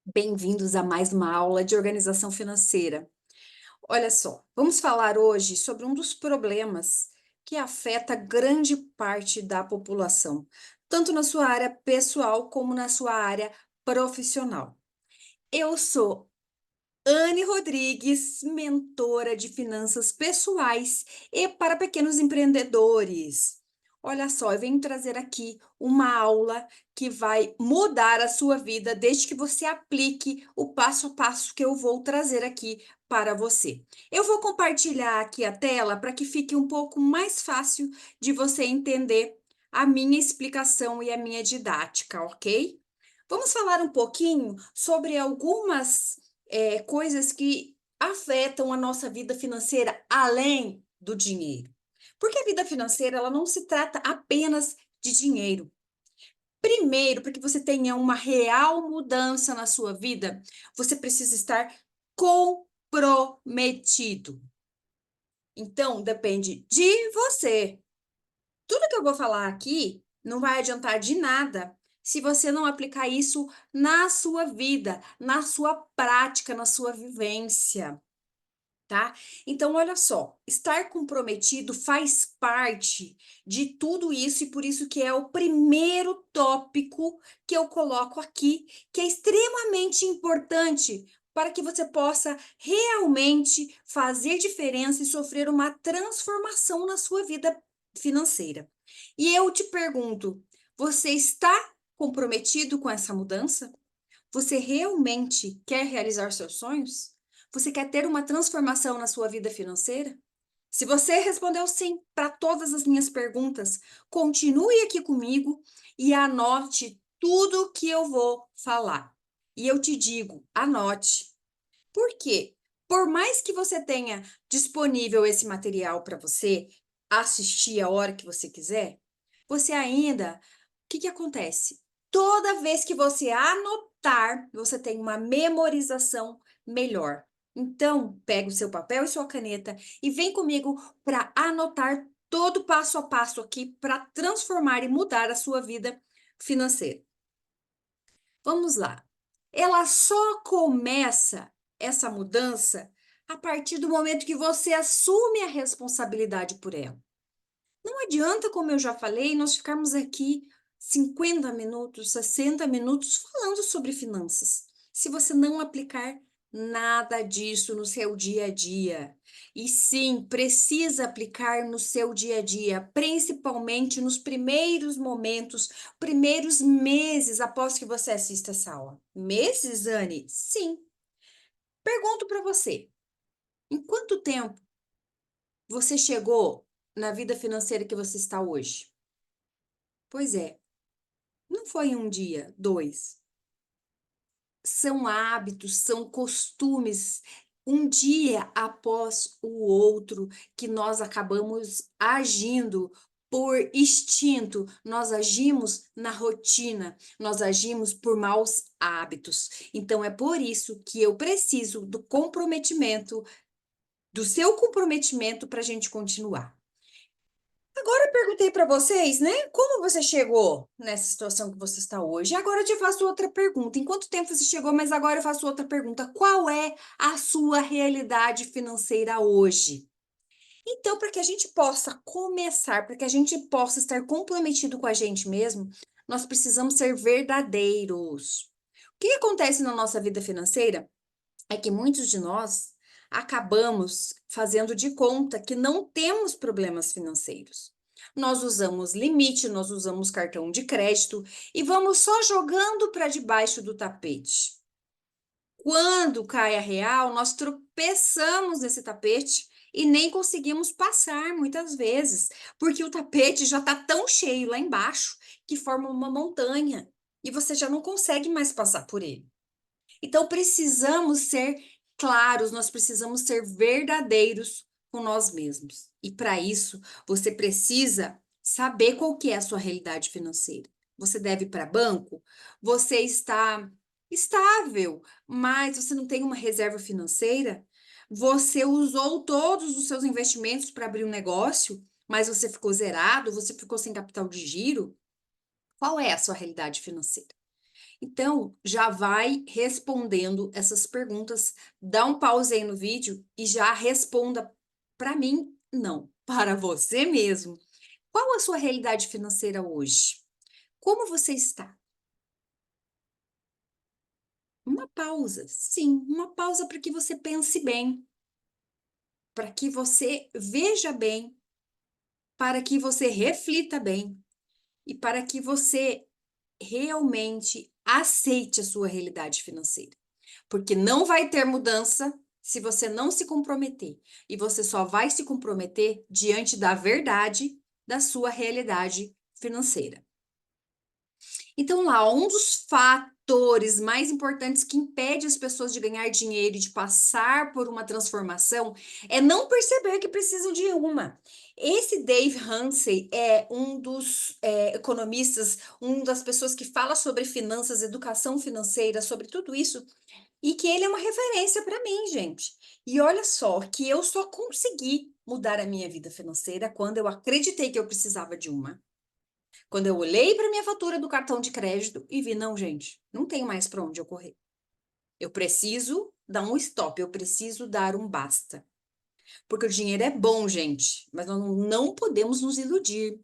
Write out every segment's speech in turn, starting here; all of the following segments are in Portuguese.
Bem-vindos a mais uma aula de organização financeira. Olha só, vamos falar hoje sobre um dos problemas que afeta grande parte da população, tanto na sua área pessoal como na sua área profissional. Eu sou Anne Rodrigues, mentora de finanças pessoais e para pequenos empreendedores. Olha só, eu venho trazer aqui uma aula que vai mudar a sua vida desde que você aplique o passo a passo que eu vou trazer aqui para você. Eu vou compartilhar aqui a tela para que fique um pouco mais fácil de você entender a minha explicação e a minha didática, ok? Vamos falar um pouquinho sobre algumas coisas que afetam a nossa vida financeira além do dinheiro. Porque a vida financeira, ela não se trata apenas de dinheiro. Primeiro, para que você tenha uma real mudança na sua vida, você precisa estar comprometido. Então, depende de você. Tudo que eu vou falar aqui não vai adiantar de nada se você não aplicar isso na sua vida, na sua prática, na sua vivência. Tá? Então, olha só, estar comprometido faz parte de tudo isso e por isso que é o primeiro tópico que eu coloco aqui, que é extremamente importante para que você possa realmente fazer diferença e sofrer uma transformação na sua vida financeira. E eu te pergunto, você está comprometido com essa mudança? Você realmente quer realizar seus sonhos? Você quer ter uma transformação na sua vida financeira? Se você respondeu sim para todas as minhas perguntas, continue aqui comigo e anote tudo que eu vou falar. E eu te digo, anote. Por quê? Por mais que você tenha disponível esse material para você assistir a hora que você quiser, você ainda, o que que acontece? Toda vez que você anotar, você tem uma memorização melhor. Então, pega o seu papel e sua caneta e vem comigo para anotar todo o passo a passo aqui para transformar e mudar a sua vida financeira. Vamos lá. Ela só começa essa mudança a partir do momento que você assume a responsabilidade por ela. Não adianta, como eu já falei, nós ficarmos aqui 50 minutos, 60 minutos falando sobre finanças, se você não aplicar nada disso no seu dia a dia. E sim, precisa aplicar no seu dia a dia, principalmente nos primeiros momentos, primeiros meses após que você assista essa aula. Meses, Anne? Sim. Pergunto para você, em quanto tempo você chegou na vida financeira que você está hoje? Pois é, não foi um dia, dois. São hábitos, são costumes, um dia após o outro, que nós acabamos agindo por instinto, nós agimos na rotina, nós agimos por maus hábitos. Então, é por isso que eu preciso do seu comprometimento para a gente continuar. Agora eu perguntei para vocês, né? Como você chegou nessa situação que você está hoje? Agora eu te faço outra pergunta. Em quanto tempo você chegou? Mas agora eu faço outra pergunta. Qual é a sua realidade financeira hoje? Então, para que a gente possa começar, para que a gente possa estar comprometido com a gente mesmo, nós precisamos ser verdadeiros. O que acontece na nossa vida financeira é que muitos de nós acabamos fazendo de conta que não temos problemas financeiros. Nós usamos limite, nós usamos cartão de crédito e vamos só jogando para debaixo do tapete. Quando cai a real, nós tropeçamos nesse tapete e nem conseguimos passar muitas vezes, porque o tapete já está tão cheio lá embaixo que forma uma montanha e você já não consegue mais passar por ele. Então, precisamos ser claros, nós precisamos ser verdadeiros com nós mesmos. E para isso, você precisa saber qual que é a sua realidade financeira. Você deve para banco? Você está estável, mas você não tem uma reserva financeira? Você usou todos os seus investimentos para abrir um negócio, mas você ficou zerado, você ficou sem capital de giro? Qual é a sua realidade financeira? Então, já vai respondendo essas perguntas, dá um pause aí no vídeo e já responda para mim, não, para você mesmo. Qual a sua realidade financeira hoje? Como você está? Uma pausa, sim, uma pausa para que você pense bem, para que você veja bem, para que você reflita bem e para que você realmente aceite a sua realidade financeira. Porque não vai ter mudança se você não se comprometer. E você só vai se comprometer diante da verdade da sua realidade financeira. Então, lá, um dos fatores mais importantes que impede as pessoas de ganhar dinheiro e de passar por uma transformação é não perceber que precisam de uma. Esse Dave Ramsey é um dos economistas, uma das pessoas que fala sobre finanças, educação financeira, sobre tudo isso, e que ele é uma referência para mim, gente. E olha só, que eu só consegui mudar a minha vida financeira quando eu acreditei que eu precisava de uma. Quando eu olhei para minha fatura do cartão de crédito e vi, não, gente, não tem mais para onde eu correr. Eu preciso dar um stop, eu preciso dar um basta. Porque o dinheiro é bom, gente, mas nós não podemos nos iludir.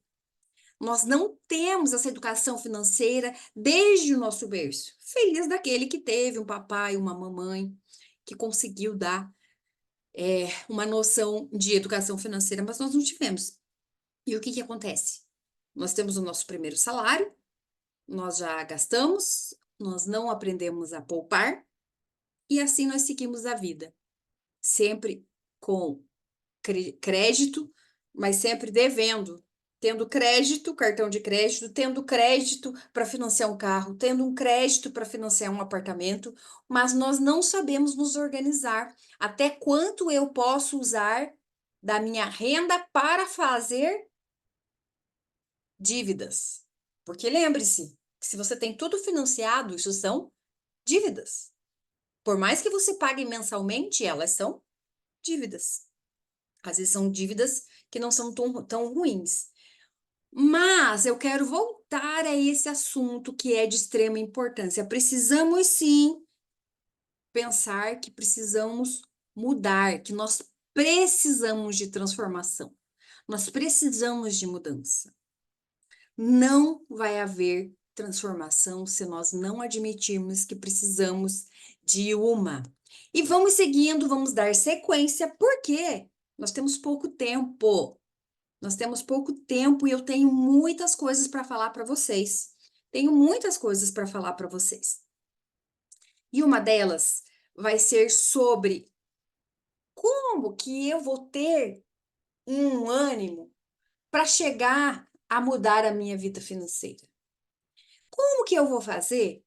Nós não temos essa educação financeira desde o nosso berço. Feliz daquele que teve um papai, uma mamãe, que conseguiu dar uma noção de educação financeira, mas nós não tivemos. E o que que acontece? Nós temos o nosso primeiro salário, nós já gastamos, nós não aprendemos a poupar e assim nós seguimos a vida, sempre com crédito, mas sempre devendo, tendo crédito, cartão de crédito, tendo crédito para financiar um carro, tendo um crédito para financiar um apartamento, mas nós não sabemos nos organizar. Até quanto eu posso usar da minha renda para fazer dívidas? Porque lembre-se, que se você tem tudo financiado, isso são dívidas. Por mais que você pague mensalmente, elas são dívidas. Às vezes são dívidas que não são tão ruins. Mas eu quero voltar a esse assunto que é de extrema importância. Precisamos sim pensar que precisamos mudar, que nós precisamos de transformação. Nós precisamos de mudança. Não vai haver transformação se nós não admitirmos que precisamos de uma. E vamos seguindo, vamos dar sequência, porque nós temos pouco tempo. Nós temos pouco tempo e eu tenho muitas coisas para falar para vocês. Tenho muitas coisas para falar para vocês. E uma delas vai ser sobre como que eu vou ter um ânimo para chegar a mudar a minha vida financeira. Como que eu vou fazer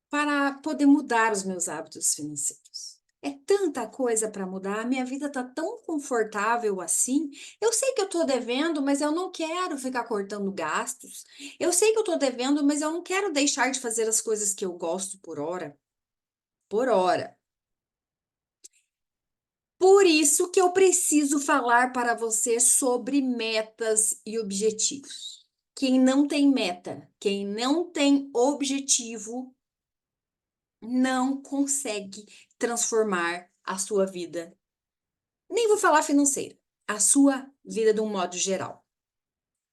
para poder mudar os meus hábitos financeiros? É tanta coisa para mudar, a minha vida está tão confortável assim. Eu sei que eu estou devendo, mas eu não quero ficar cortando gastos. Eu sei que eu estou devendo, mas eu não quero deixar de fazer as coisas que eu gosto por hora. Por hora. Por isso que eu preciso falar para você sobre metas e objetivos. Quem não tem meta, quem não tem objetivo, não consegue transformar a sua vida. Nem vou falar financeira, a sua vida de um modo geral.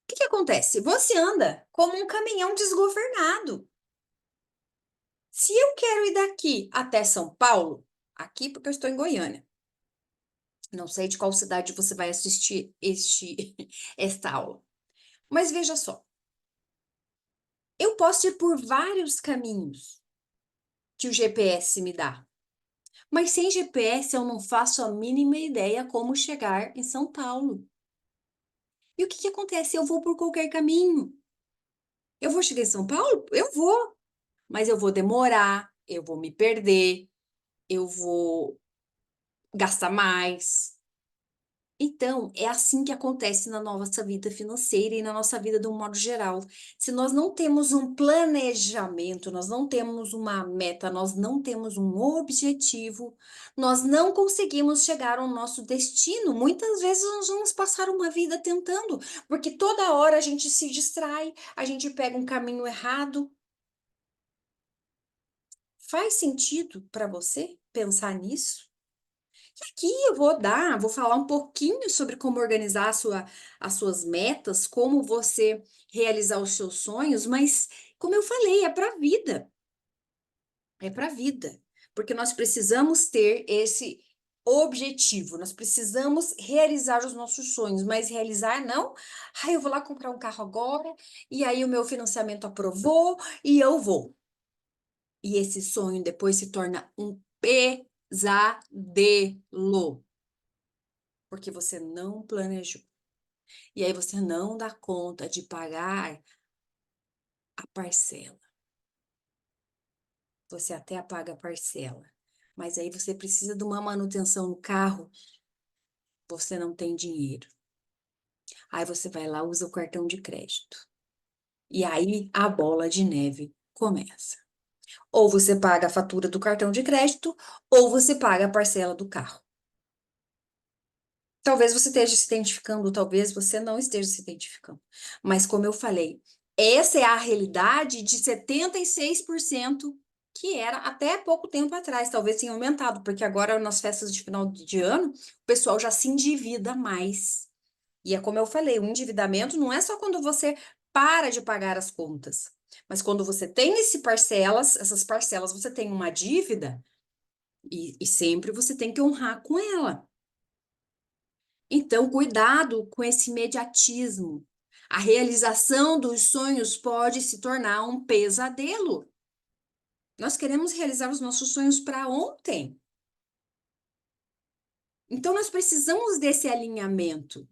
O que que acontece? Você anda como um caminhão desgovernado. Se eu quero ir daqui até São Paulo, aqui porque eu estou em Goiânia, não sei de qual cidade você vai assistir esta aula, mas veja só, eu posso ir por vários caminhos que o GPS me dá. Mas sem GPS eu não faço a mínima ideia como chegar em São Paulo. E o que que acontece? Eu vou por qualquer caminho. Eu vou chegar em São Paulo? Eu vou. Mas eu vou demorar, eu vou me perder, eu vou gastar mais. Então, é assim que acontece na nossa vida financeira e na nossa vida de um modo geral. Se nós não temos um planejamento, nós não temos uma meta, nós não temos um objetivo, nós não conseguimos chegar ao nosso destino. Muitas vezes nós vamos passar uma vida tentando, porque toda hora a gente se distrai, a gente pega um caminho errado. Faz sentido para você pensar nisso? E aqui eu vou falar um pouquinho sobre como organizar as suas metas, como você realizar os seus sonhos, mas como eu falei, é para a vida. É para a vida, porque nós precisamos ter esse objetivo, nós precisamos realizar os nossos sonhos, mas realizar não, eu vou lá comprar um carro agora, e aí o meu financiamento aprovou, e eu vou. E esse sonho depois se torna um pesadelo, porque você não planejou. E aí você não dá conta de pagar a parcela. Você até paga a parcela, mas aí você precisa de uma manutenção no carro. Você não tem dinheiro. Aí você vai lá, usa o cartão de crédito. E aí a bola de neve começa. Ou você paga a fatura do cartão de crédito, ou você paga a parcela do carro. Talvez você esteja se identificando, talvez você não esteja se identificando. Mas como eu falei, essa é a realidade de 76% que era até pouco tempo atrás. Talvez tenha aumentado, porque agora nas festas de final de ano, o pessoal já se endivida mais. E é como eu falei, o endividamento não é só quando você para de pagar as contas, mas quando você tem essas parcelas, você tem uma dívida e sempre você tem que honrar com ela. Então, cuidado com esse imediatismo. A realização dos sonhos pode se tornar um pesadelo. Nós queremos realizar os nossos sonhos para ontem. Então, nós precisamos desse alinhamento.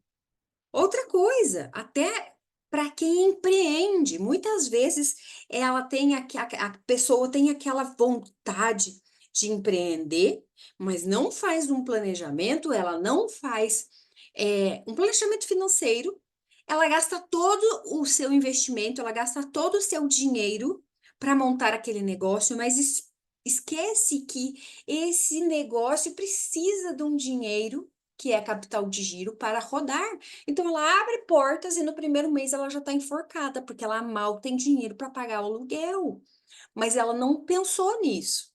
Outra coisa, até para quem empreende, muitas vezes a pessoa tem aquela vontade de empreender, mas não faz um planejamento, ela não faz um planejamento financeiro, ela gasta todo o seu investimento, ela gasta todo o seu dinheiro para montar aquele negócio, mas esquece que esse negócio precisa de um dinheiro que é capital de giro para rodar. Então ela abre portas e no primeiro mês ela já está enforcada, porque ela mal tem dinheiro para pagar o aluguel. Mas ela não pensou nisso.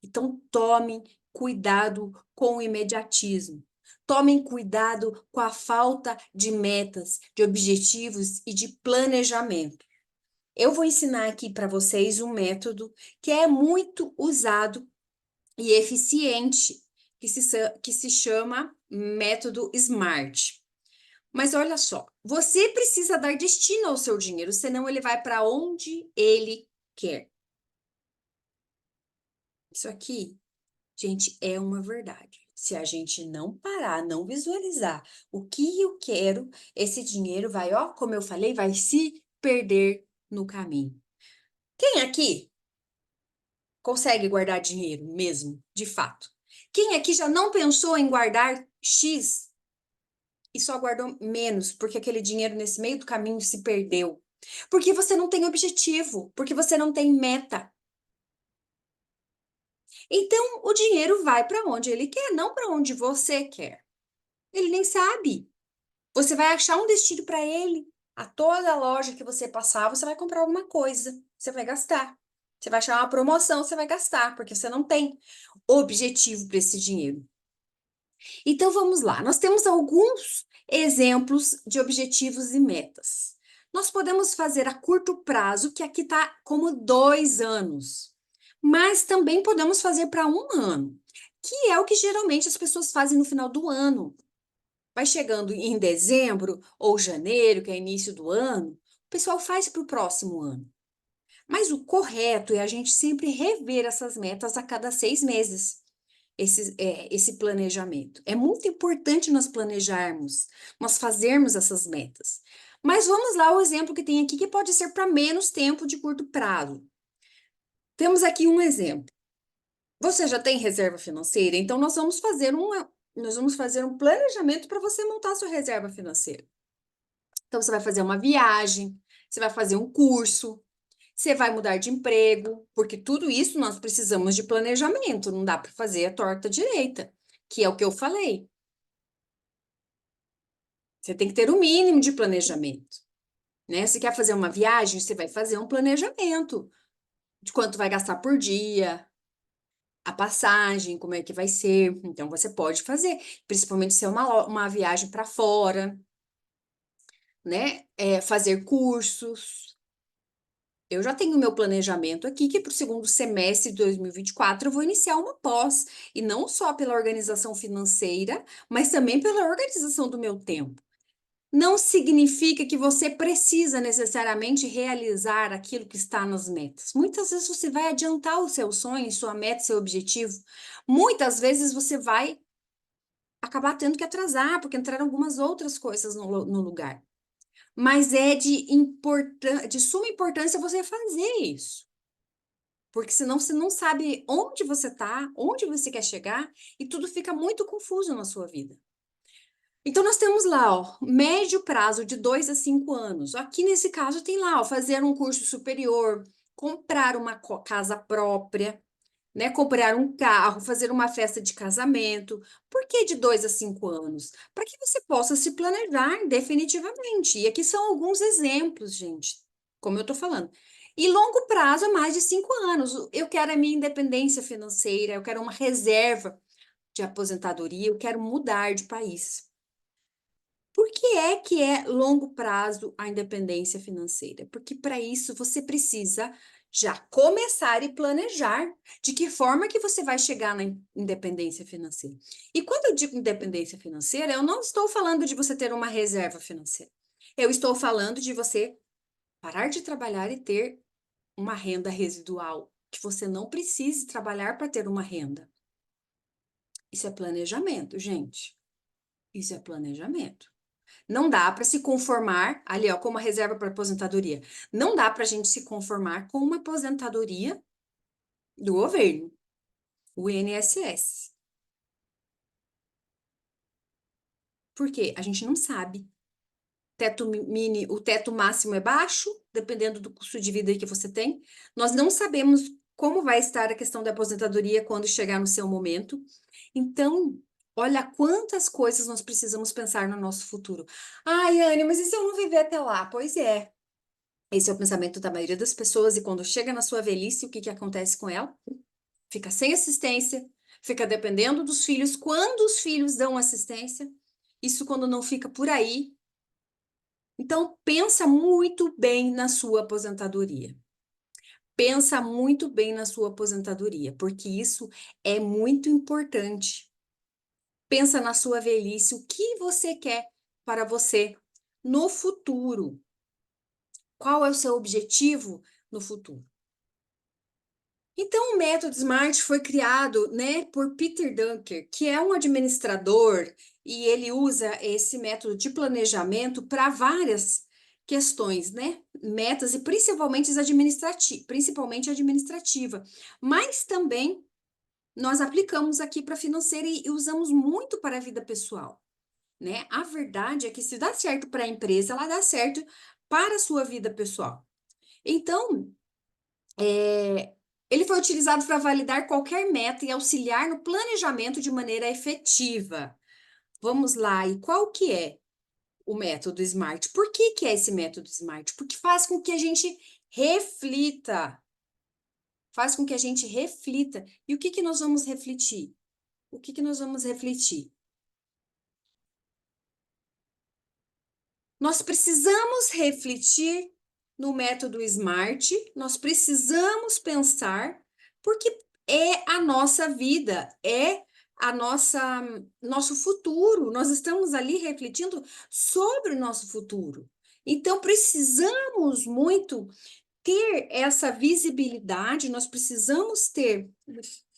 Então tomem cuidado com o imediatismo. Tomem cuidado com a falta de metas, de objetivos e de planejamento. Eu vou ensinar aqui para vocês um método que é muito usado e eficiente, que se chama método SMART. Mas olha só, você precisa dar destino ao seu dinheiro, senão ele vai para onde ele quer. Isso aqui, gente, é uma verdade. Se a gente não parar, não visualizar o que eu quero, esse dinheiro vai, ó, como eu falei, vai se perder no caminho. Quem aqui consegue guardar dinheiro mesmo, de fato? Quem aqui já não pensou em guardar X e só guardou menos, porque aquele dinheiro nesse meio do caminho se perdeu? Porque você não tem objetivo, porque você não tem meta. Então, o dinheiro vai para onde ele quer, não para onde você quer. Ele nem sabe. Você vai achar um destino para ele. A toda loja que você passar, você vai comprar alguma coisa, você vai gastar. Você vai achar uma promoção, você vai gastar, porque você não tem objetivo para esse dinheiro. Então vamos lá, nós temos alguns exemplos de objetivos e metas. Nós podemos fazer a curto prazo, que aqui está como 2 anos, mas também podemos fazer para um ano, que é o que geralmente as pessoas fazem no final do ano. Vai chegando em dezembro ou janeiro, que é início do ano, o pessoal faz para o próximo ano. Mas o correto é a gente sempre rever essas metas a cada 6 meses esse planejamento. É muito importante nós planejarmos, nós fazermos essas metas. Mas vamos lá, o exemplo que tem aqui, que pode ser para menos tempo de curto prazo. Temos aqui um exemplo. Você já tem reserva financeira? Então, nós vamos fazer um planejamento para você montar a sua reserva financeira. Então, você vai fazer uma viagem, você vai fazer um curso, você vai mudar de emprego, porque tudo isso nós precisamos de planejamento, não dá para fazer a torta direita, que é o que eu falei. Você tem que ter o mínimo de planejamento, né? Se quer fazer uma viagem, você vai fazer um planejamento. de quanto vai gastar por dia, a passagem, como é que vai ser. Então, você pode fazer, principalmente se é uma viagem para fora, né? Fazer cursos. Eu já tenho meu planejamento aqui, que para o segundo semestre de 2024 eu vou iniciar uma pós, e não só pela organização financeira, mas também pela organização do meu tempo. Não significa que você precisa necessariamente realizar aquilo que está nas metas. Muitas vezes você vai adiantar o seu sonho, sua meta, seu objetivo. Muitas vezes você vai acabar tendo que atrasar, porque entraram algumas outras coisas no lugar. Mas é de suma importância você fazer isso. Porque senão você não sabe onde você está, onde você quer chegar, e tudo fica muito confuso na sua vida. Então, nós temos lá, ó, médio prazo de 2 a 5 anos. Aqui nesse caso tem lá, ó, fazer um curso superior, comprar uma casa própria, né? Comprar um carro, fazer uma festa de casamento. Por que de 2 a 5 anos? Para que você possa se planejar definitivamente. E aqui são alguns exemplos, gente, como eu estou falando. E longo prazo é mais de 5 anos. Eu quero a minha independência financeira, eu quero uma reserva de aposentadoria, eu quero mudar de país. Por que é longo prazo a independência financeira? Porque para isso você precisa já começar e planejar de que forma que você vai chegar na independência financeira. E quando eu digo independência financeira, eu não estou falando de você ter uma reserva financeira. Eu estou falando de você parar de trabalhar e ter uma renda residual, que você não precise trabalhar para ter uma renda. Isso é planejamento, gente. Isso é planejamento. Não dá para se conformar, ali, ó, como a reserva para aposentadoria. Não dá para a gente se conformar com uma aposentadoria do governo, o INSS. Por quê? A gente não sabe. O teto máximo é baixo, dependendo do custo de vida que você tem. Nós não sabemos como vai estar a questão da aposentadoria quando chegar no seu momento. Então, olha quantas coisas nós precisamos pensar no nosso futuro. Ai, Anne, mas e se eu não viver até lá? Pois é. Esse é o pensamento da maioria das pessoas, e quando chega na sua velhice, o que que acontece com ela? Fica sem assistência, fica dependendo dos filhos. Quando os filhos dão assistência, isso quando não fica por aí. Então, pensa muito bem na sua aposentadoria. Pensa muito bem na sua aposentadoria, porque isso é muito importante. Pensa na sua velhice, o que você quer para você no futuro. Qual é o seu objetivo no futuro? Então, o método SMART foi criado, né, por Peter Drucker, que é um administrador, e ele usa esse método de planejamento para várias questões, né, metas, e principalmente administrativa. Mas também nós aplicamos aqui para financeira e usamos muito para a vida pessoal, né? A verdade é que se dá certo para a empresa, ela dá certo para a sua vida pessoal. Então, ele foi utilizado para validar qualquer meta e auxiliar no planejamento de maneira efetiva. Vamos lá, e qual que é o método SMART? Por que é esse método SMART? Porque faz com que a gente reflita. Faz com que a gente reflita. E o que que nós vamos refletir? O que que nós vamos refletir? Nós precisamos refletir no método SMART, nós precisamos pensar, porque é a nossa vida, é a nosso futuro. Nós estamos ali refletindo sobre o nosso futuro. Então, precisamos muito ter essa visibilidade, nós precisamos ter.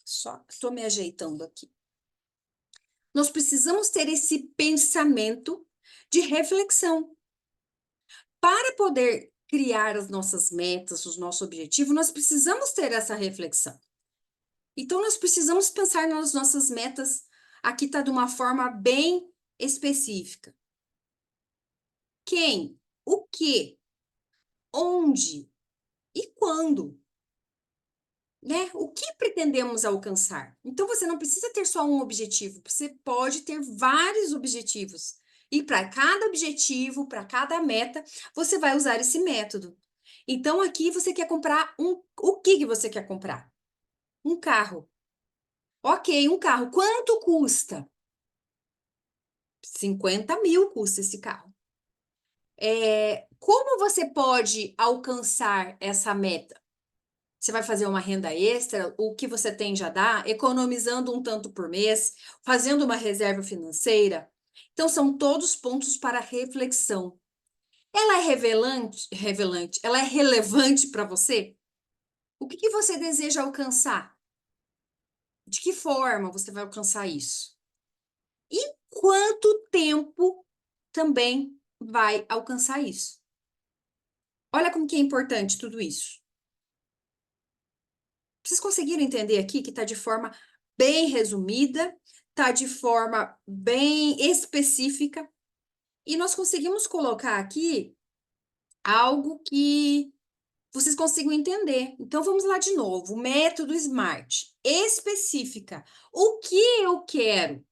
Só estou me ajeitando aqui. Nós precisamos ter esse pensamento de reflexão. Para poder criar as nossas metas, os nossos objetivos, nós precisamos ter essa reflexão. Então, nós precisamos pensar nas nossas metas. Aqui está de uma forma bem específica. Quem, o que, onde e quando, né? O que pretendemos alcançar? Então, você não precisa ter só um objetivo, você pode ter vários objetivos. E para cada objetivo, para cada meta, você vai usar esse método. Então, aqui você quer comprar um O que que você quer comprar? Um carro. Ok, um carro. Quanto custa? 50.000 custa esse carro. Como você pode alcançar essa meta? Você vai fazer uma renda extra? O que você tem já dá? Economizando um tanto por mês? Fazendo uma reserva financeira? Então, são todos pontos para reflexão. Ela é revelante, ela é relevante para você? O que que você deseja alcançar? De que forma você vai alcançar isso? E quanto tempo também vai alcançar isso? Olha como que é importante tudo isso. Vocês conseguiram entender aqui que está de forma bem resumida, está de forma bem específica, e nós conseguimos colocar aqui algo que vocês consigam entender. Então vamos lá de novo. O método SMART. Específica. O que eu quero?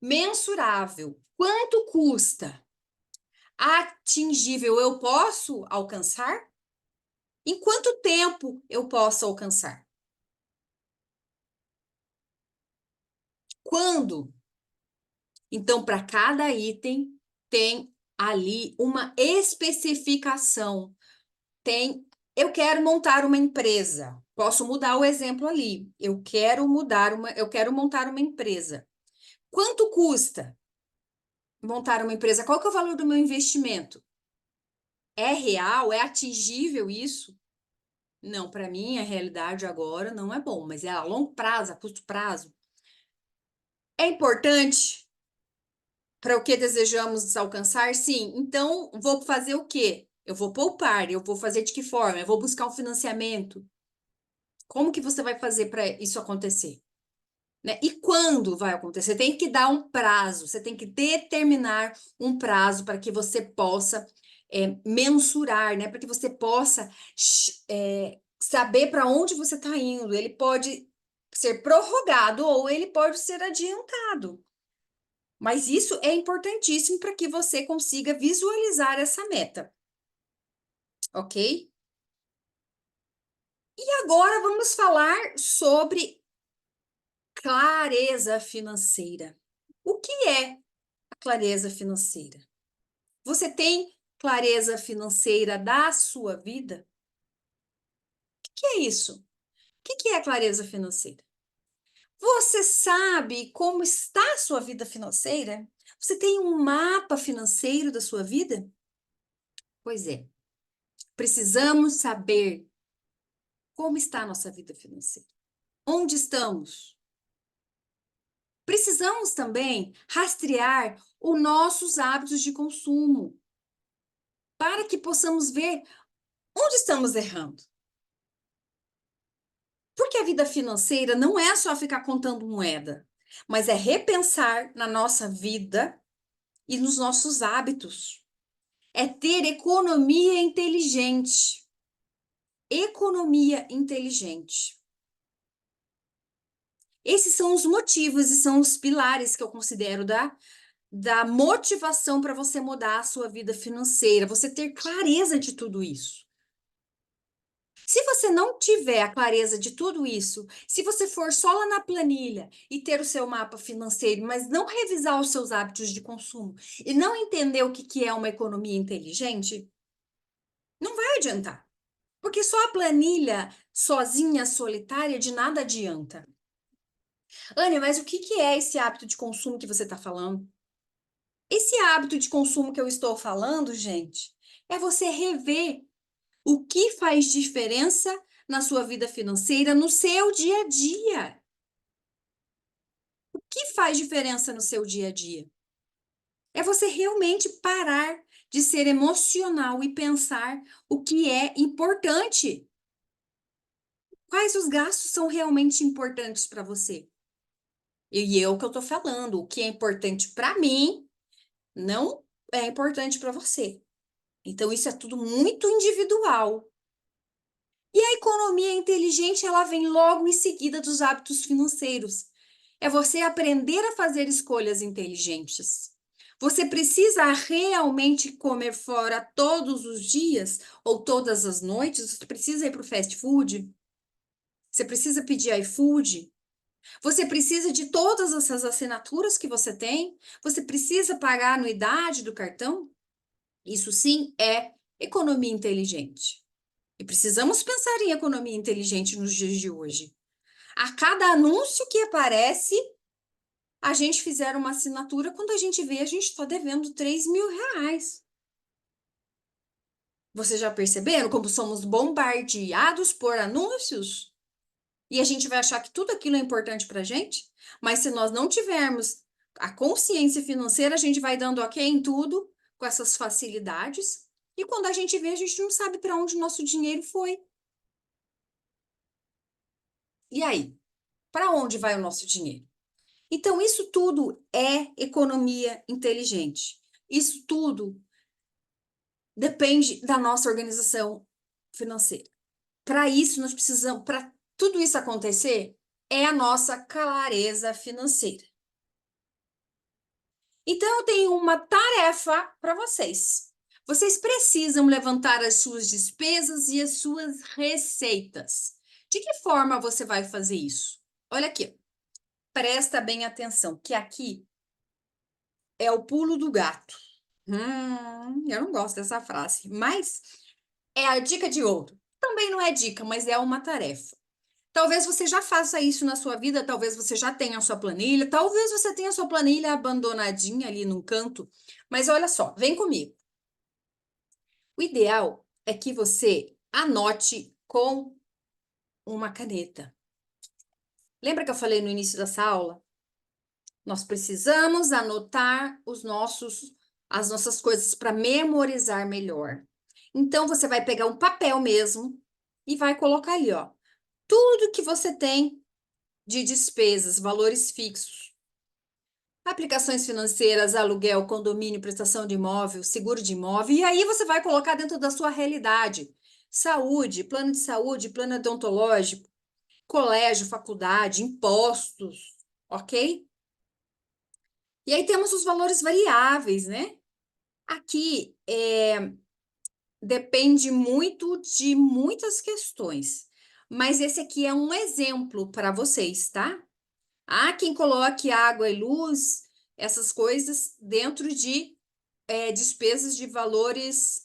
Mensurável. Quanto custa? Atingível. Eu posso alcançar? Em quanto tempo eu posso alcançar? Quando? Então, para cada item, tem ali uma especificação. Eu quero montar uma empresa. Posso mudar o exemplo ali. Eu quero montar uma empresa. Quanto custa montar uma empresa? Qual que é o valor do meu investimento? É real? É atingível isso? Não, para mim a realidade agora não é bom, mas é a longo prazo, a curto prazo. É importante para o que desejamos alcançar? Sim. Então, vou fazer o quê? Eu vou poupar, eu vou fazer de que forma? Eu vou buscar um financiamento. Como que você vai fazer para isso acontecer? Né? E quando vai acontecer? Você tem que dar um prazo, você tem que determinar um prazo para que você possa mensurar, né? Para que você possa saber para onde você está indo. Ele pode ser prorrogado ou ele pode ser adiantado. Mas isso é importantíssimo para que você consiga visualizar essa meta, ok? E agora vamos falar sobre clareza financeira. O que é a clareza financeira? Você tem clareza financeira da sua vida? O que é isso? O que é a clareza financeira? Você sabe como está a sua vida financeira? Você tem um mapa financeiro da sua vida? Pois é, precisamos saber como está a nossa vida financeira. Onde estamos? Precisamos também rastrear os nossos hábitos de consumo para que possamos ver onde estamos errando. Porque a vida financeira não é só ficar contando moeda, mas é repensar na nossa vida e nos nossos hábitos. É ter economia inteligente. Economia inteligente. Esses são os motivos e são os pilares que eu considero da motivação para você mudar a sua vida financeira, você ter clareza de tudo isso. Se você não tiver a clareza de tudo isso, se você for só lá na planilha e ter o seu mapa financeiro, mas não revisar os seus hábitos de consumo e não entender o que que é uma economia inteligente, não vai adiantar. Porque só a planilha sozinha, solitária, de nada adianta. Ania, mas o que que é esse hábito de consumo que você está falando? Esse hábito de consumo que eu estou falando, gente, é você rever o que faz diferença na sua vida financeira, no seu dia a dia. O que faz diferença no seu dia a dia? É você realmente parar de ser emocional e pensar o que é importante. Quais os gastos são realmente importantes para você? E é o que eu estou falando, o que é importante para mim não é importante para você. Então, isso é tudo muito individual. E a economia inteligente, ela vem logo em seguida dos hábitos financeiros. É você aprender a fazer escolhas inteligentes. Você precisa realmente comer fora todos os dias ou todas as noites? Você precisa ir para o fast food? Você precisa pedir iFood? Você precisa de todas essas assinaturas que você tem? Você precisa pagar a anuidade do cartão? Isso sim é economia inteligente. E precisamos pensar em economia inteligente nos dias de hoje. A cada anúncio que aparece, a gente fizer uma assinatura, quando a gente vê, a gente está devendo R$ 3.000. Vocês já perceberam como somos bombardeados por anúncios? E a gente vai achar que tudo aquilo é importante para a gente? Mas se nós não tivermos a consciência financeira, a gente vai dando ok em tudo, com essas facilidades. E quando a gente vê, a gente não sabe para onde o nosso dinheiro foi. E aí? Para onde vai o nosso dinheiro? Então, isso tudo é economia inteligente. Isso tudo depende da nossa organização financeira. Para isso, nós precisamos, para tudo isso acontecer, é a nossa clareza financeira. Então, eu tenho uma tarefa para vocês. Vocês precisam levantar as suas despesas e as suas receitas. De que forma você vai fazer isso? Olha aqui, presta bem atenção, que aqui é o pulo do gato. Eu não gosto dessa frase, mas é a dica de ouro. Também não é dica, mas é uma tarefa. Talvez você já faça isso na sua vida, talvez você já tenha a sua planilha, talvez você tenha a sua planilha abandonadinha ali num canto. Mas olha só, vem comigo. O ideal é que você anote com uma caneta. Lembra que eu falei no início dessa aula? Nós precisamos anotar as nossas coisas para memorizar melhor. Então, você vai pegar um papel mesmo e vai colocar ali, ó, tudo que você tem de despesas, valores fixos, aplicações financeiras, aluguel, condomínio, prestação de imóvel, seguro de imóvel, e aí você vai colocar dentro da sua realidade. Saúde, plano odontológico, colégio, faculdade, impostos, ok? E aí temos os valores variáveis, né? Aqui depende muito de muitas questões, mas esse aqui é um exemplo para vocês, tá? Há quem coloque água e luz, essas coisas, dentro de despesas de valores,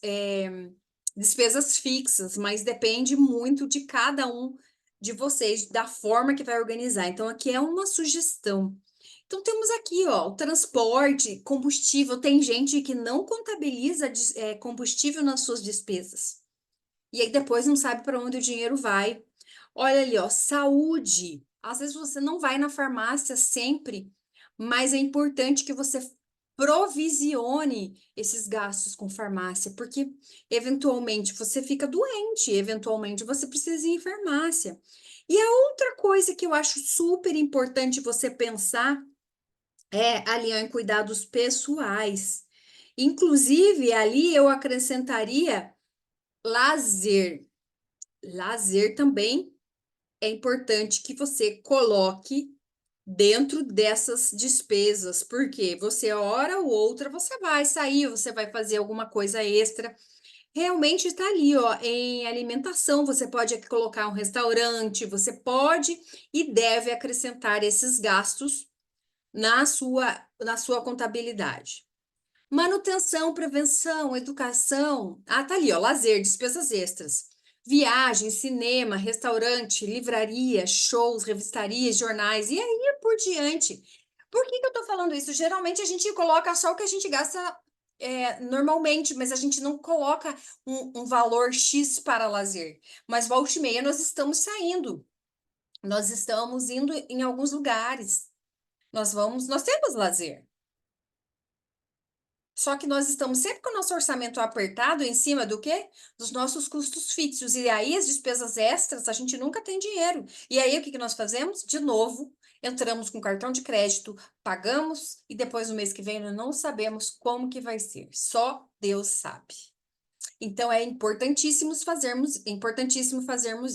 despesas fixas, mas depende muito de cada um de vocês, da forma que vai organizar. Então, aqui é uma sugestão. Então, temos aqui, ó, o transporte, combustível. Tem gente que não contabiliza combustível nas suas despesas. E aí depois não sabe para onde o dinheiro vai. Olha ali, ó, saúde. Às vezes você não vai na farmácia sempre, mas é importante que você provisione esses gastos com farmácia, porque eventualmente você fica doente, eventualmente você precisa ir em farmácia. E a outra coisa que eu acho super importante você pensar é ali ó, em cuidados pessoais. Inclusive, ali eu acrescentaria lazer. Lazer também é importante que você coloque dentro dessas despesas, porque você, hora ou outra, você vai sair, você vai fazer alguma coisa extra. Realmente está ali, ó, em alimentação. Você pode colocar um restaurante, você pode e deve acrescentar esses gastos na sua contabilidade. Manutenção, prevenção, educação. Ah, tá ali, ó, lazer, despesas extras. Viagem, cinema, restaurante, livraria, shows, revistarias, jornais e aí por diante. Por que que eu tô falando isso? Geralmente a gente coloca só o que a gente gasta normalmente, mas a gente não coloca um valor X para lazer. Mas volta e meia nós estamos saindo, nós estamos indo em alguns lugares. Nós temos lazer. Só que nós estamos sempre com o nosso orçamento apertado em cima do quê? Dos nossos custos fixos. E aí as despesas extras, a gente nunca tem dinheiro. E aí o que que nós fazemos? De novo, entramos com cartão de crédito, pagamos e depois no mês que vem nós não sabemos como que vai ser. Só Deus sabe. Então é importantíssimo fazermos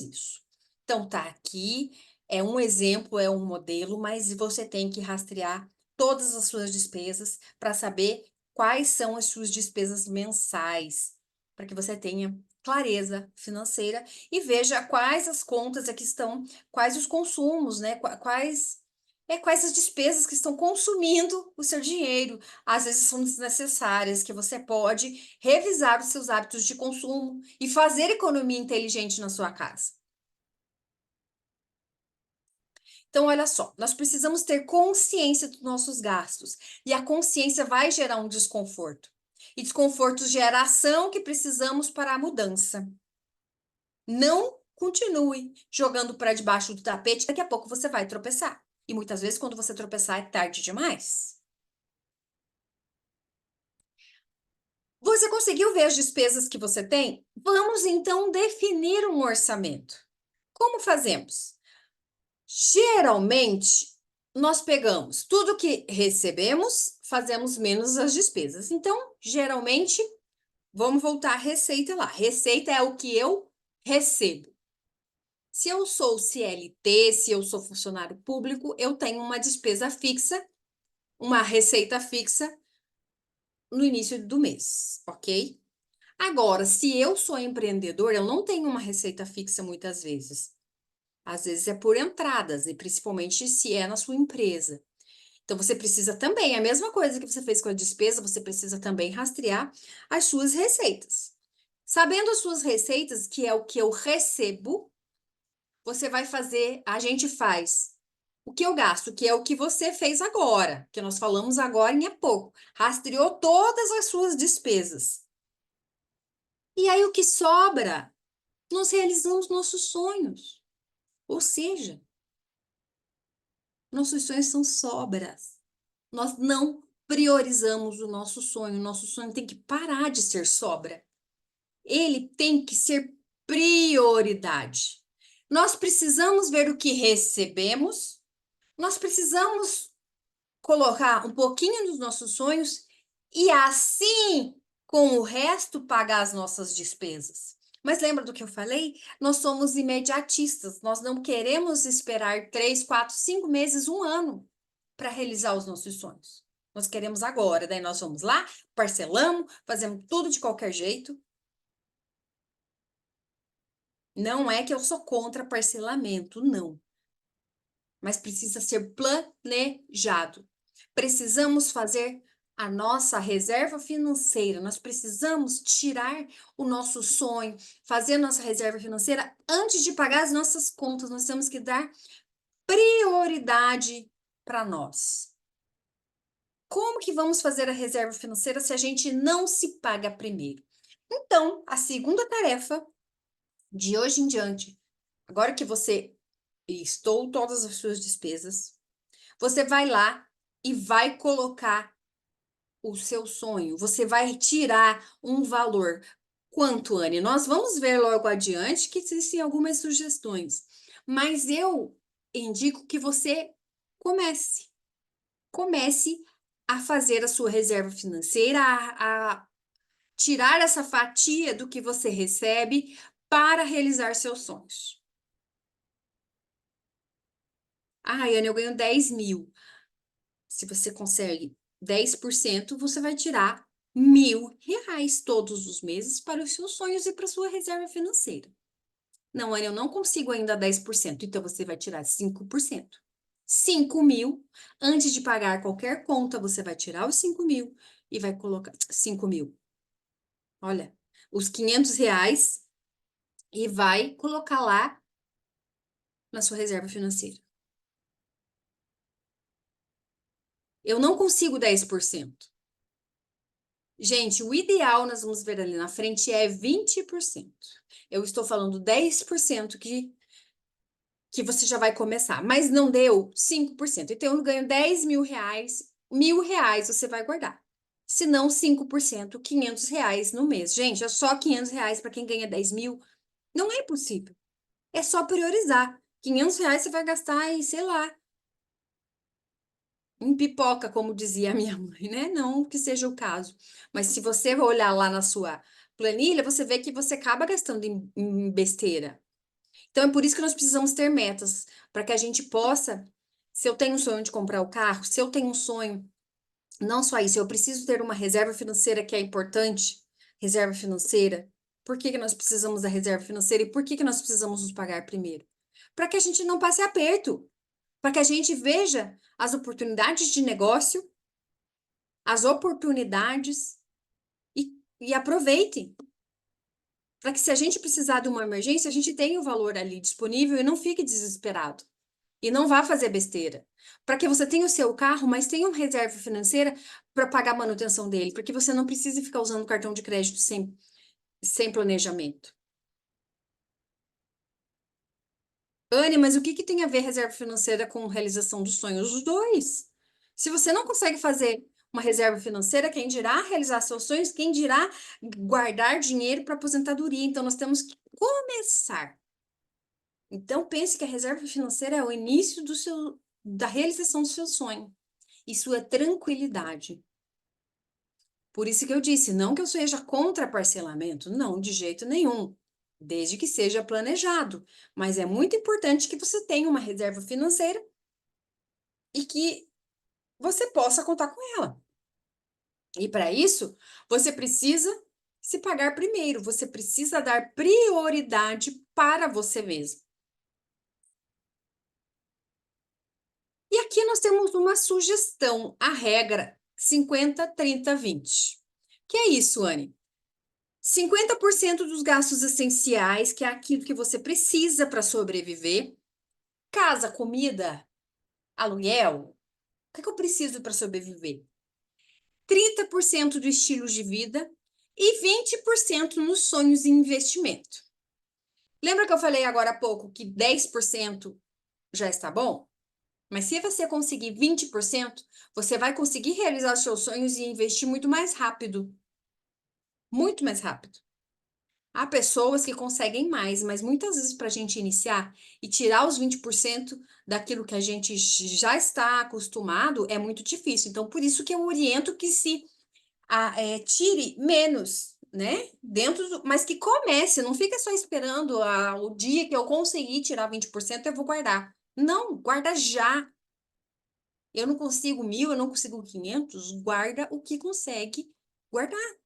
isso. Então tá aqui, é um exemplo, é um modelo, mas você tem que rastrear todas as suas despesas para saber quais são as suas despesas mensais, para que você tenha clareza financeira e veja quais as contas aqui estão, quais os consumos, né? Quais as despesas que estão consumindo o seu dinheiro. Às vezes são desnecessárias, que você pode revisar os seus hábitos de consumo e fazer economia inteligente na sua casa. Então, olha só, nós precisamos ter consciência dos nossos gastos. E a consciência vai gerar um desconforto. E desconforto gera ação que precisamos para a mudança. Não continue jogando para debaixo do tapete, daqui a pouco você vai tropeçar. E muitas vezes, quando você tropeçar, é tarde demais. Você conseguiu ver as despesas que você tem? Vamos então definir um orçamento. Como fazemos? Geralmente, nós pegamos tudo que recebemos, fazemos menos as despesas. Então, geralmente, vamos voltar à receita lá. Receita é o que eu recebo. Se eu sou CLT, se eu sou funcionário público, eu tenho uma despesa fixa, uma receita fixa no início do mês, ok? Agora, se eu sou empreendedor, eu não tenho uma receita fixa muitas vezes. Às vezes é por entradas, e principalmente se é na sua empresa. Então, você precisa também, a mesma coisa que você fez com a despesa, você precisa também rastrear as suas receitas. Sabendo as suas receitas, que é o que eu recebo, você vai fazer, a gente faz o que eu gasto, que é o que você fez agora, que nós falamos agora em pouco. Rastreou todas as suas despesas. E aí, o que sobra, nós realizamos nossos sonhos. Ou seja, nossos sonhos são sobras. Nós não priorizamos o nosso sonho. O nosso sonho tem que parar de ser sobra. Ele tem que ser prioridade. Nós precisamos ver o que recebemos, nós precisamos colocar um pouquinho nos nossos sonhos e assim, com o resto, pagar as nossas despesas. Mas lembra do que eu falei? Nós somos imediatistas, nós não queremos esperar 3, 4, 5 meses, um ano para realizar os nossos sonhos. Nós queremos agora, daí nós vamos lá, parcelamos, fazemos tudo de qualquer jeito. Não é que eu sou contra parcelamento, não. Mas precisa ser planejado. Precisamos fazer a nossa reserva financeira. Nós precisamos tirar o nosso sonho, fazer a nossa reserva financeira antes de pagar as nossas contas. Nós temos que dar prioridade para nós. Como que vamos fazer a reserva financeira se a gente não se paga primeiro? Então, a segunda tarefa de hoje em diante, agora que você listou todas as suas despesas, você vai lá e vai colocar o seu sonho. Você vai tirar um valor. Quanto, Anne? Nós vamos ver logo adiante que existem algumas sugestões, mas eu indico que você comece. Comece a fazer a sua reserva financeira, a tirar essa fatia do que você recebe para realizar seus sonhos. Ah, Anne, eu ganho 10 mil. Se você consegue 10%, você vai tirar R$ 1.000 todos os meses para os seus sonhos e para a sua reserva financeira. Não, Ana, eu não consigo ainda 10%, então você vai tirar 5%. 5 mil, antes de pagar qualquer conta, você vai tirar os 5 mil e vai colocar 5 mil. Olha, os R$ 500 e vai colocar lá na sua reserva financeira. Eu não consigo 10%. Gente, o ideal, nós vamos ver ali na frente, é 20%. Eu estou falando 10% que você já vai começar, mas não deu 5%. Então, eu ganho R$ 10.000, R$ 1.000 você vai guardar. Se não, 5%, R$ 500 no mês. Gente, é só R$ 500 para quem ganha 10 mil. Não é possível. É só priorizar. R$ 500 você vai gastar em, sei lá, em pipoca, como dizia a minha mãe, né? Não que seja o caso. Mas se você olhar lá na sua planilha, você vê que você acaba gastando em besteira. Então é por isso que nós precisamos ter metas, para que a gente possa Se eu tenho um sonho de comprar o carro, se eu tenho um sonho, não só isso, eu preciso ter uma reserva financeira que é importante, reserva financeira. Por que que nós precisamos da reserva financeira e por que que nós precisamos nos pagar primeiro? Para que a gente não passe aperto, para que a gente veja as oportunidades de negócio, as oportunidades e aproveite. Para que se a gente precisar de uma emergência, a gente tenha o valor ali disponível e não fique desesperado. E não vá fazer besteira. Para que você tenha o seu carro, mas tenha uma reserva financeira para pagar a manutenção dele, para que você não precise ficar usando cartão de crédito sem planejamento. Anne, mas o que que tem a ver reserva financeira com realização dos sonhos? Os dois. Se você não consegue fazer uma reserva financeira, quem dirá realizar seus sonhos, quem dirá guardar dinheiro para aposentadoria? Então, nós temos que começar. Então, pense que a reserva financeira é o início da realização do seu sonho. Isso é tranquilidade. Por isso que eu disse, não que eu seja contra parcelamento, não, de jeito nenhum, desde que seja planejado. Mas é muito importante que você tenha uma reserva financeira e que você possa contar com ela. E para isso, você precisa se pagar primeiro, você precisa dar prioridade para você mesmo. E aqui nós temos uma sugestão, a regra 50-30-20. Que é isso, Anne? 50% dos gastos essenciais, que é aquilo que você precisa para sobreviver. Casa, comida, aluguel. O que é que eu preciso para sobreviver? 30% do estilo de vida e 20% nos sonhos e investimento. Lembra que eu falei agora há pouco que 10% já está bom? Mas se você conseguir 20%, você vai conseguir realizar os seus sonhos e investir muito mais rápido. Muito mais rápido. Há pessoas que conseguem mais, mas muitas vezes para a gente iniciar e tirar os 20% daquilo que a gente já está acostumado é muito difícil. Então, por isso que eu oriento que tire menos, né? Mas que comece, não fica só esperando o dia que eu conseguir tirar 20%, eu vou guardar. Não, guarda já. Eu não consigo 1.000, eu não consigo 500, guarda o que consegue guardar.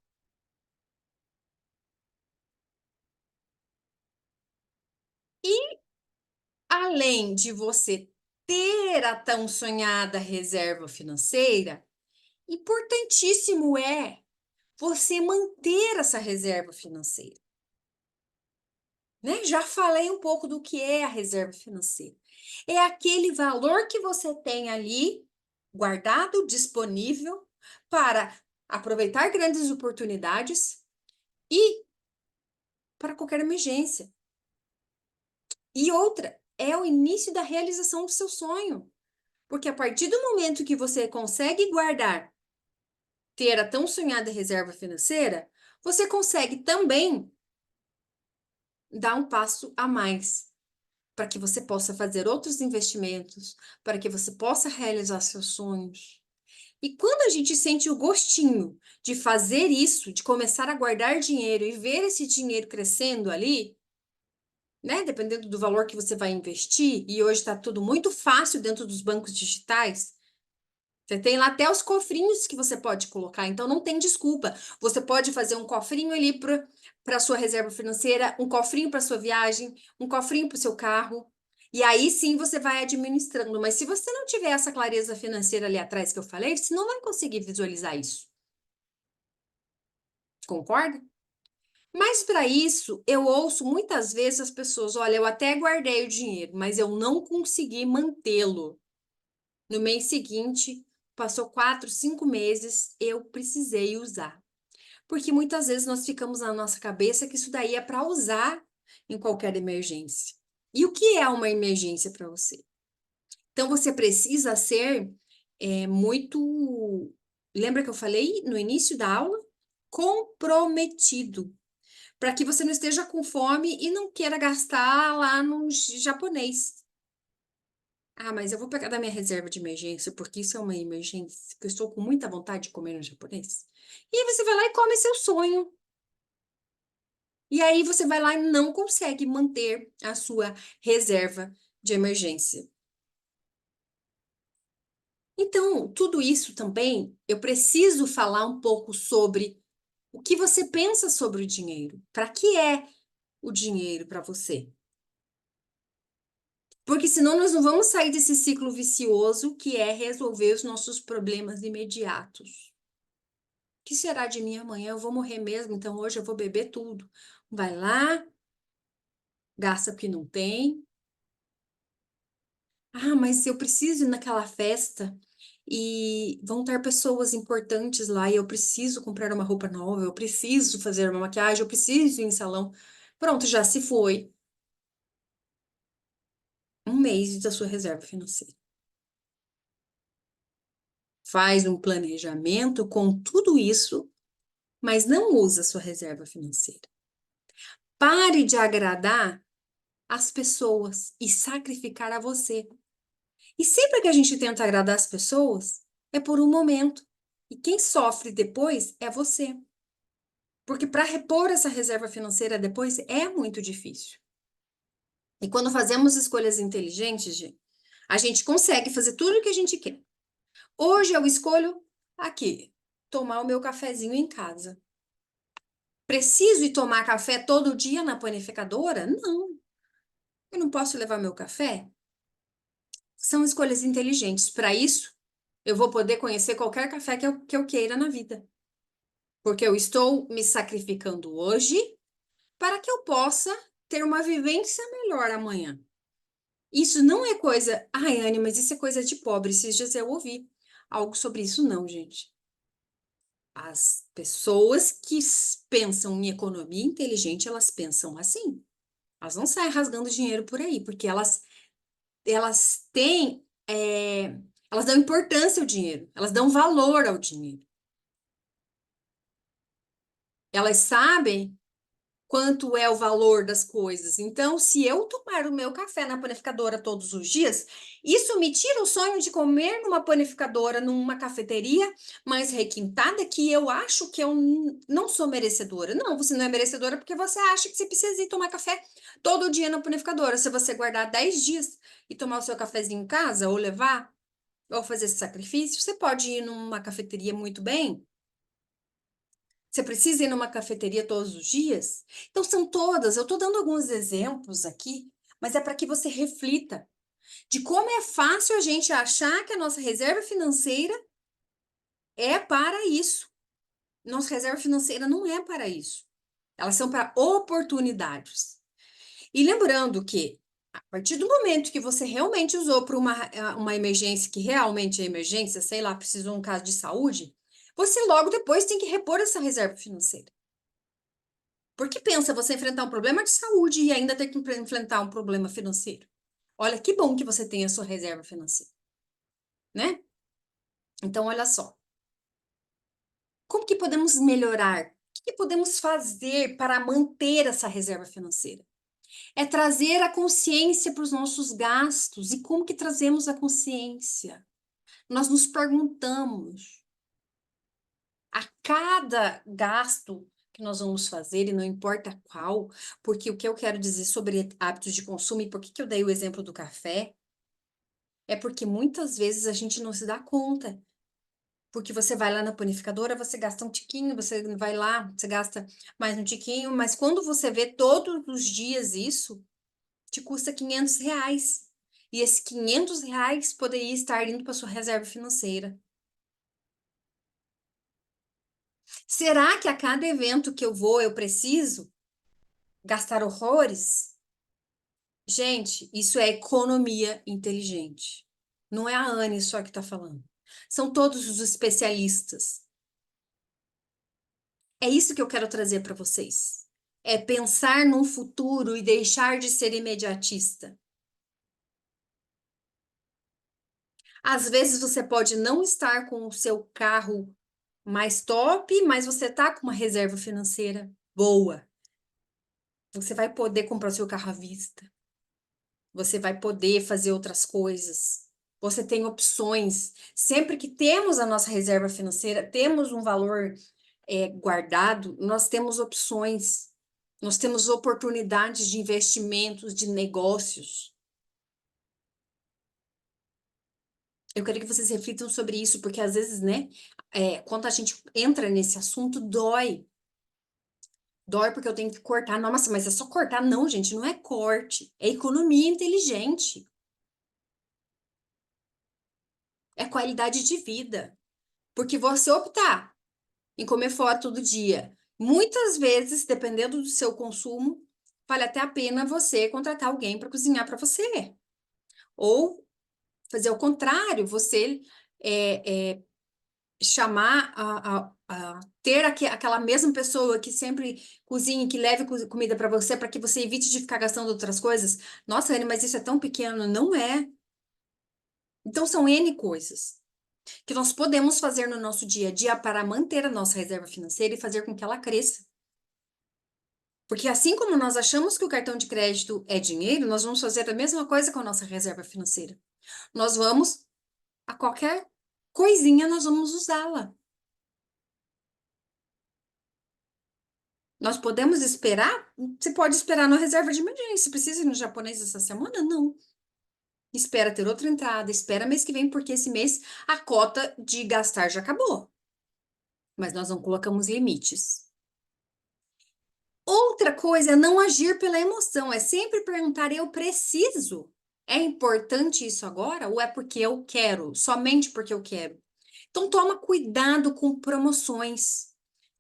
E além de você ter a tão sonhada reserva financeira, importantíssimo é você manter essa reserva financeira, né? Já falei um pouco do que é a reserva financeira. É aquele valor que você tem ali guardado, disponível para aproveitar grandes oportunidades e para qualquer emergência. E outra, é o início da realização do seu sonho. Porque a partir do momento que você consegue guardar, ter a tão sonhada reserva financeira, você consegue também dar um passo a mais para que você possa fazer outros investimentos, para que você possa realizar seus sonhos. E quando a gente sente o gostinho de fazer isso, de começar a guardar dinheiro e ver esse dinheiro crescendo ali, né? Dependendo do valor que você vai investir, e hoje está tudo muito fácil dentro dos bancos digitais. Você tem lá até os cofrinhos que você pode colocar, então não tem desculpa. Você pode fazer um cofrinho ali para sua reserva financeira, um cofrinho para sua viagem, um cofrinho para o seu carro. E aí sim você vai administrando. Mas se você não tiver essa clareza financeira ali atrás que eu falei, você não vai conseguir visualizar isso. Concorda? Mas para isso, eu ouço muitas vezes as pessoas: olha, eu até guardei o dinheiro, mas eu não consegui mantê-lo. No mês seguinte, passou 4, 5 meses, eu precisei usar. Porque muitas vezes nós ficamos na nossa cabeça que isso daí é para usar em qualquer emergência. E o que é uma emergência para você? Então você precisa ser muito. Lembra que eu falei no início da aula? Comprometido. Para que você não esteja com fome e não queira gastar lá no japonês. Ah, mas eu vou pegar da minha reserva de emergência, porque isso é uma emergência, que eu estou com muita vontade de comer no japonês. E aí você vai lá e come seu sonho. E aí você vai lá e não consegue manter a sua reserva de emergência. Então, tudo isso também, eu preciso falar um pouco sobre o que você pensa sobre o dinheiro. Para que é o dinheiro para você? Porque senão nós não vamos sair desse ciclo vicioso que é resolver os nossos problemas imediatos. O que será de mim amanhã? Eu vou morrer mesmo, então hoje eu vou beber tudo. Vai lá, gasta porque não tem. Ah, mas eu preciso ir naquela festa e vão estar pessoas importantes lá e eu preciso comprar uma roupa nova, eu preciso fazer uma maquiagem, eu preciso ir em salão. Pronto, já se foi um mês da sua reserva financeira. Faz um planejamento com tudo isso, mas não usa a sua reserva financeira. Pare de agradar as pessoas e sacrificar a você. E sempre que a gente tenta agradar as pessoas, é por um momento. E quem sofre depois é você. Porque para repor essa reserva financeira depois é muito difícil. E quando fazemos escolhas inteligentes, a gente consegue fazer tudo o que a gente quer. Hoje eu escolho aqui, tomar o meu cafezinho em casa. Preciso ir tomar café todo dia na panificadora? Não. Eu não posso levar meu café? São escolhas inteligentes. Para isso, eu vou poder conhecer qualquer café que eu queira na vida. Porque eu estou me sacrificando hoje para que eu possa ter uma vivência melhor amanhã. Isso não é coisa. Ai, Anne, mas isso é coisa de pobre. Esses dias eu ouvi algo sobre isso, não, gente. As pessoas que pensam em economia inteligente, elas pensam assim. Elas não saem rasgando dinheiro por aí, porque elas têm, elas dão importância ao dinheiro, elas dão valor ao dinheiro. Elas sabem quanto é o valor das coisas. Então, se eu tomar o meu café na panificadora todos os dias, isso me tira o sonho de comer numa panificadora, numa cafeteria mais requintada, que eu acho que eu não sou merecedora. Não, você não é merecedora porque você acha que você precisa ir tomar café todo dia na panificadora. Se você guardar 10 dias e tomar o seu cafezinho em casa, ou levar, ou fazer esse sacrifício, você pode ir numa cafeteria muito bem. Você precisa ir numa cafeteria todos os dias? Então, são todas. Eu estou dando alguns exemplos aqui, mas é para que você reflita de como é fácil a gente achar que a nossa reserva financeira é para isso. Nossa reserva financeira não é para isso. Elas são para oportunidades. E lembrando que, a partir do momento que você realmente usou para uma emergência, que realmente é emergência, sei lá, precisou um caso de saúde, você logo depois tem que repor essa reserva financeira. Porque pensa você enfrentar um problema de saúde e ainda ter que enfrentar um problema financeiro. Olha, que bom que você tem a sua reserva financeira, né? Então, olha só. Como que podemos melhorar? O que podemos fazer para manter essa reserva financeira? É trazer a consciência para os nossos gastos. E como que trazemos a consciência? Nós nos perguntamos a cada gasto que nós vamos fazer, e não importa qual, porque o que eu quero dizer sobre hábitos de consumo e por que eu dei o exemplo do café, é porque muitas vezes a gente não se dá conta. Porque você vai lá na panificadora, você gasta um tiquinho, você vai lá, você gasta mais um tiquinho, mas quando você vê todos os dias isso, te custa R$ 500. E esses R$ 500 poderia estar indo para sua reserva financeira. Será que a cada evento que eu vou, eu preciso gastar horrores? Gente, isso é economia inteligente. Não é a Anne só que está falando. São todos os especialistas. É isso que eu quero trazer para vocês. É pensar num futuro e deixar de ser imediatista. Às vezes você pode não estar com o seu carro mais top, mas você está com uma reserva financeira boa. Você vai poder comprar o seu carro à vista. Você vai poder fazer outras coisas. Você tem opções. Sempre que temos a nossa reserva financeira, temos um valor guardado, nós temos opções. Nós temos oportunidades de investimentos, de negócios. Eu quero que vocês reflitam sobre isso, porque às vezes, né, quando a gente entra nesse assunto, dói. Dói porque eu tenho que cortar. Nossa, mas é só cortar? Não, gente, não é corte. É economia inteligente. É qualidade de vida. Porque você optar em comer fora todo dia, muitas vezes, dependendo do seu consumo, vale até a pena você contratar alguém para cozinhar para você. Ou fazer o contrário, você chamar ter aquela mesma pessoa que sempre cozinha, que leve comida para você, para que você evite de ficar gastando outras coisas. Nossa, Anne, mas isso é tão pequeno. Não é. Então, são N coisas que nós podemos fazer no nosso dia a dia para manter a nossa reserva financeira e fazer com que ela cresça. Porque assim como nós achamos que o cartão de crédito é dinheiro, nós vamos fazer a mesma coisa com a nossa reserva financeira. Nós vamos, a qualquer coisinha, nós vamos usá-la. Nós podemos esperar? Você pode esperar na reserva de emergência. Precisa ir no japonês essa semana? Não. Espera ter outra entrada, espera mês que vem, porque esse mês a cota de gastar já acabou. Mas nós não colocamos limites. Outra coisa é não agir pela emoção, é sempre perguntar: eu preciso? É importante isso agora ou é porque eu quero? Somente porque eu quero? Então toma cuidado com promoções.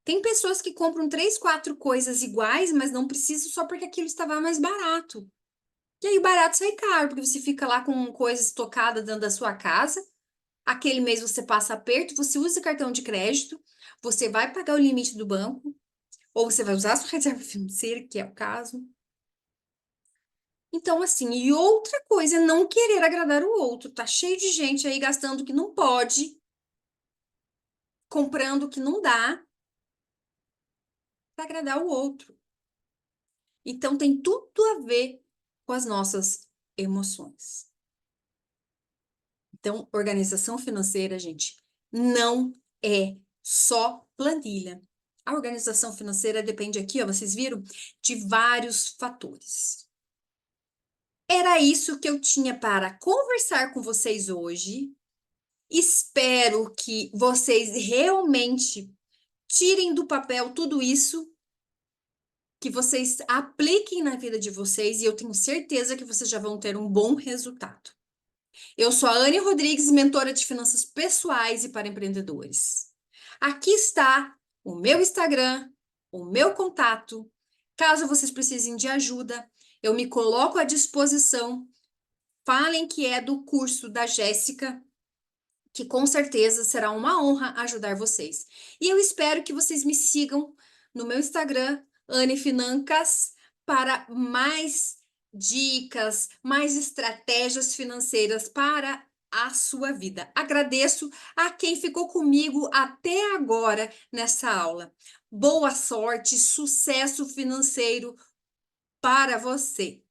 Tem pessoas que compram três, quatro coisas iguais, mas não precisam só porque aquilo estava mais barato. E aí o barato sai caro, porque você fica lá com coisa estocada dentro da sua casa. Aquele mês você passa aperto, você usa cartão de crédito, você vai pagar o limite do banco, ou você vai usar a sua reserva financeira, que é o caso. Então, assim, e outra coisa é não querer agradar o outro. Tá cheio de gente aí gastando o que não pode, comprando o que não dá para agradar o outro. Então, tem tudo a ver com as nossas emoções. Então, organização financeira, gente, não é só planilha. A organização financeira depende aqui, ó, vocês viram, de vários fatores. Era isso que eu tinha para conversar com vocês hoje. Espero que vocês realmente tirem do papel tudo isso, que vocês apliquem na vida de vocês e eu tenho certeza que vocês já vão ter um bom resultado. Eu sou a Anne Rodrigues, mentora de finanças pessoais e para empreendedores. Aqui está o meu Instagram, o meu contato. Caso vocês precisem de ajuda, eu me coloco à disposição. Falem que é do curso da Jéssica, que com certeza será uma honra ajudar vocês. E eu espero que vocês me sigam no meu Instagram, Anne Financas, para mais dicas, mais estratégias financeiras para a sua vida. Agradeço a quem ficou comigo até agora nessa aula. Boa sorte, sucesso financeiro para você!